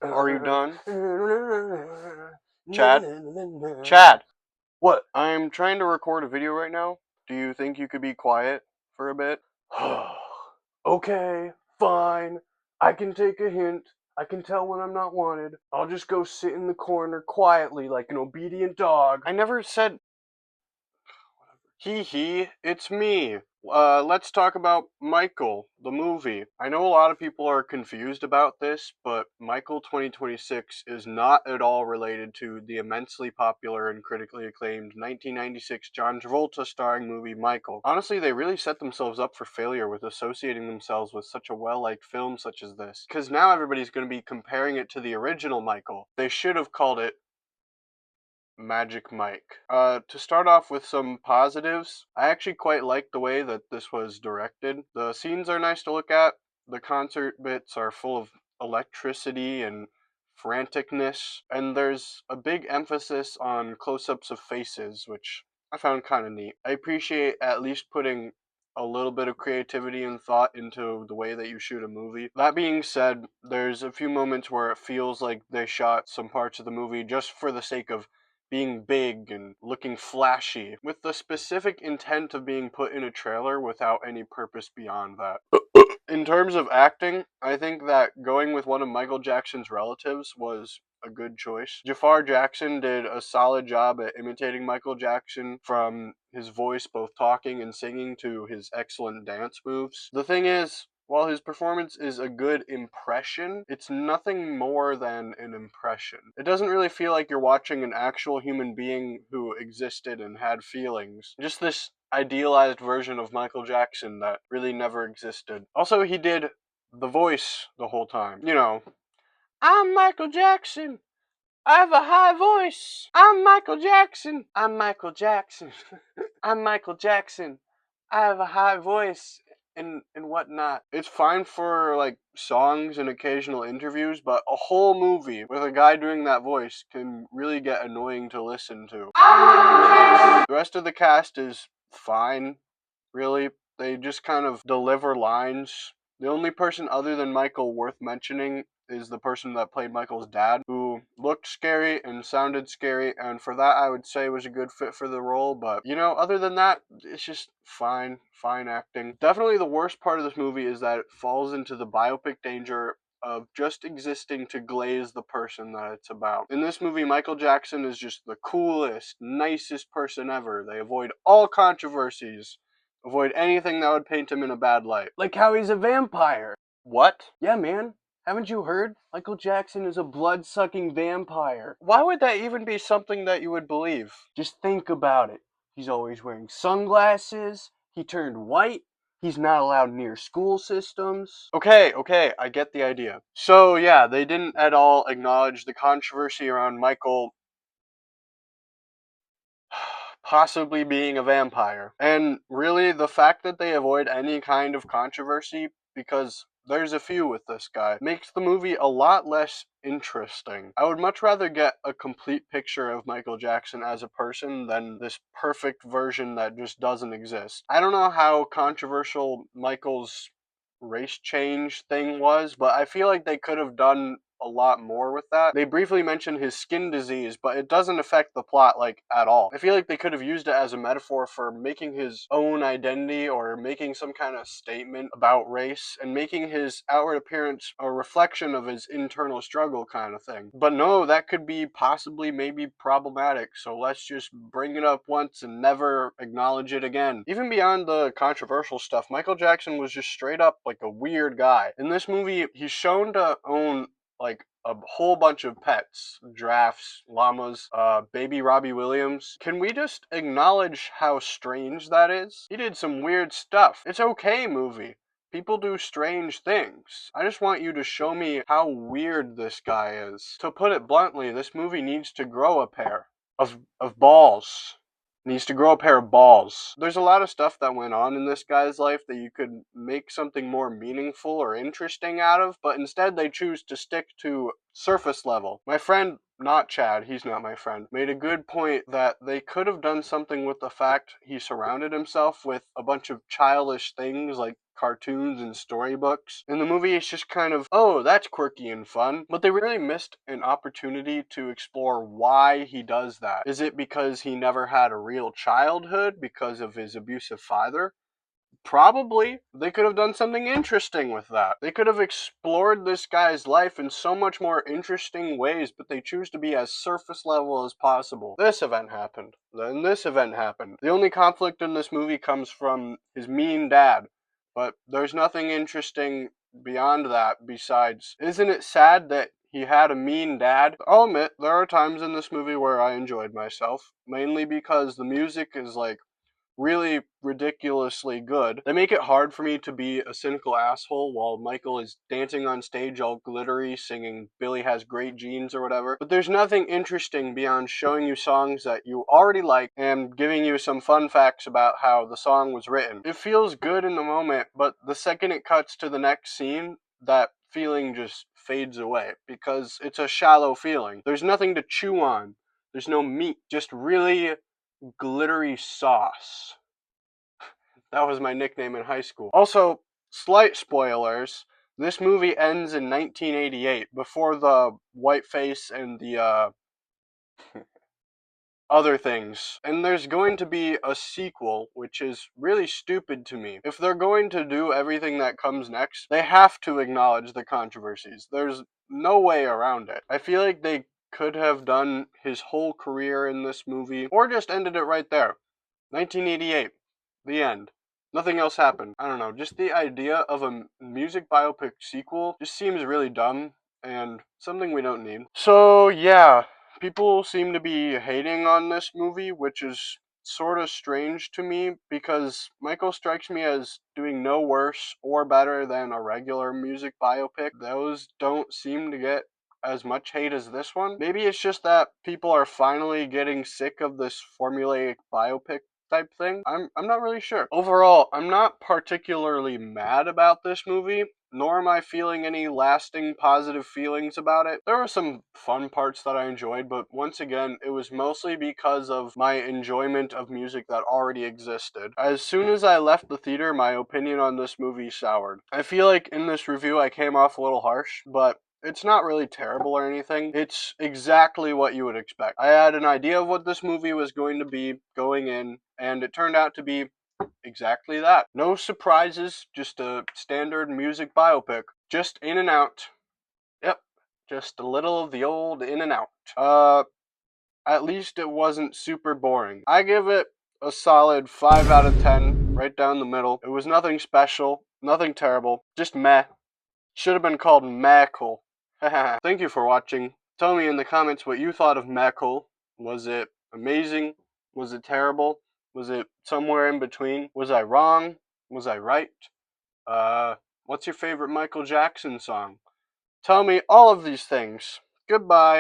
Are you done? Chad? Chad! What? I'm trying to record a video right now. Do you think you could be quiet for a bit? Okay, fine. I can take a hint. I can tell when I'm not wanted. I'll just go sit in the corner quietly like an obedient dog. I never said... It's me. Let's talk about Michael, the movie. I know a lot of people are confused about this, but Michael 2026 is not at all related to the immensely popular and critically acclaimed 1996 John Travolta starring movie Michael. Honestly, they really set themselves up for failure with associating themselves with such a well-liked film such as this, because now everybody's going to be comparing it to the original Michael. They should have called it Magic Mike. To start off with some positives, I actually quite like the way that this was directed. The scenes are nice to look at, the concert bits are full of electricity and franticness, and there's a big emphasis on close-ups of faces, which I found kind of neat. I appreciate at least putting a little bit of creativity and thought into the way that you shoot a movie. That being said, there's a few moments where it feels like they shot some parts of the movie just for the sake of being big and looking flashy, with the specific intent of being put in a trailer without any purpose beyond that. In terms of acting, I think that going with one of Michael Jackson's relatives was a good choice. Jafar Jackson did a solid job at imitating Michael Jackson, from his voice both talking and singing to his excellent dance moves. The thing is, while his performance is a good impression, it's nothing more than an impression. It doesn't really feel like you're watching an actual human being who existed and had feelings. Just this idealized version of Michael Jackson that really never existed. Also, he did the voice the whole time. You know, I'm Michael Jackson. I have a high voice. I'm Michael Jackson. I'm Michael Jackson. I'm Michael Jackson. I have a high voice and whatnot. It's fine for like songs and occasional interviews, but a whole movie with a guy doing that voice can really get annoying to listen to. The rest of the cast is fine, really. They just kind of deliver lines. The only person other than Michael worth mentioning is the person that played Michael's dad, who looked scary and sounded scary, and for that I would say was a good fit for the role, but, you know, other than that, it's just fine acting. Definitely the worst part of this movie is that it falls into the biopic danger of just existing to glaze the person that it's about. In this movie, Michael Jackson is just the coolest, nicest person ever. They avoid all controversies, avoid anything that would paint him in a bad light. Like how he's a vampire. What? Yeah, man. Haven't you heard? Michael Jackson is a blood-sucking vampire. Why would that even be something that you would believe? Just think about it. He's always wearing sunglasses. He turned white. He's not allowed near school systems. Okay, I get the idea. So yeah, they didn't at all acknowledge the controversy around Michael possibly being a vampire. And really, the fact that they avoid any kind of controversy, because there's a few with this guy, makes the movie a lot less interesting. I would much rather get a complete picture of Michael Jackson as a person than this perfect version that just doesn't exist. I don't know how controversial Michael's race change thing was, but I feel like they could have done a lot more with that. They briefly mention his skin disease, but it doesn't affect the plot like at all. I feel like they could have used it as a metaphor for making his own identity or making some kind of statement about race and making his outward appearance a reflection of his internal struggle kind of thing. But no, that could be possibly maybe problematic, so let's just bring it up once and never acknowledge it again. Even beyond the controversial stuff, Michael Jackson was just straight up like a weird guy. In this movie, he's shown to own like a whole bunch of pets, giraffes, llamas, baby Robbie Williams. Can we just acknowledge how strange that is? He did some weird stuff. It's okay, movie. People do strange things. I just want you to show me how weird this guy is. To put it bluntly, this movie needs to grow a pair of balls. Needs to grow a pair of balls. There's a lot of stuff that went on in this guy's life that you could make something more meaningful or interesting out of, but instead they choose to stick to surface level. My friend, not Chad, he's not my friend, made a good point that they could have done something with the fact he surrounded himself with a bunch of childish things like cartoons and storybooks. In the movie, it's just kind of, oh, that's quirky and fun. But they really missed an opportunity to explore why he does that. Is it because he never had a real childhood because of his abusive father? Probably. They could have done something interesting with that. They could have explored this guy's life in so much more interesting ways, but they choose to be as surface level as possible. This event happened. Then this event happened. The only conflict in this movie comes from his mean dad, but there's nothing interesting beyond that besides, isn't it sad that he had a mean dad? I'll admit, there are times in this movie where I enjoyed myself, mainly because the music is like really ridiculously good. They make it hard for me to be a cynical asshole while Michael is dancing on stage all glittery, singing Billy Has Great Genes or whatever. But there's nothing interesting beyond showing you songs that you already like and giving you some fun facts about how the song was written. It feels good in the moment, but the second it cuts to the next scene, that feeling just fades away because it's a shallow feeling. There's nothing to chew on. There's no meat, just really glittery sauce. That was my nickname in high school. Also, slight spoilers. This movie ends in 1988, before the whiteface and the other things. And there's going to be a sequel, which is really stupid to me. If they're going to do everything that comes next, they have to acknowledge the controversies. There's no way around it. I feel like they could have done his whole career in this movie, or just ended it right there. 1988. The end. Nothing else happened. I don't know, just the idea of a music biopic sequel just seems really dumb and something we don't need. So, yeah, people seem to be hating on this movie, which is sort of strange to me because Michael strikes me as doing no worse or better than a regular music biopic. Those don't seem to get as much hate as this one. Maybe it's just that people are finally getting sick of this formulaic biopic type thing. I'm not really sure. Overall, I'm not particularly mad about this movie, nor am I feeling any lasting positive feelings about it. There were some fun parts that I enjoyed, but once again, it was mostly because of my enjoyment of music that already existed. As soon as I left the theater, my opinion on this movie soured. I feel like in this review I came off a little harsh, but it's not really terrible or anything. It's exactly what you would expect. I had an idea of what this movie was going to be going in, and it turned out to be exactly that. No surprises, just a standard music biopic. Just in and out. Yep, just a little of the old in and out. At least it wasn't super boring. I give it a solid 5 out of 10, right down the middle. It was nothing special, nothing terrible, just meh. Should have been called Mackle. Thank you for watching. Tell me in the comments what you thought of Mackle. Was it amazing? Was it terrible? Was it somewhere in between? Was I wrong? Was I right? What's your favorite Michael Jackson song? Tell me all of these things. Goodbye.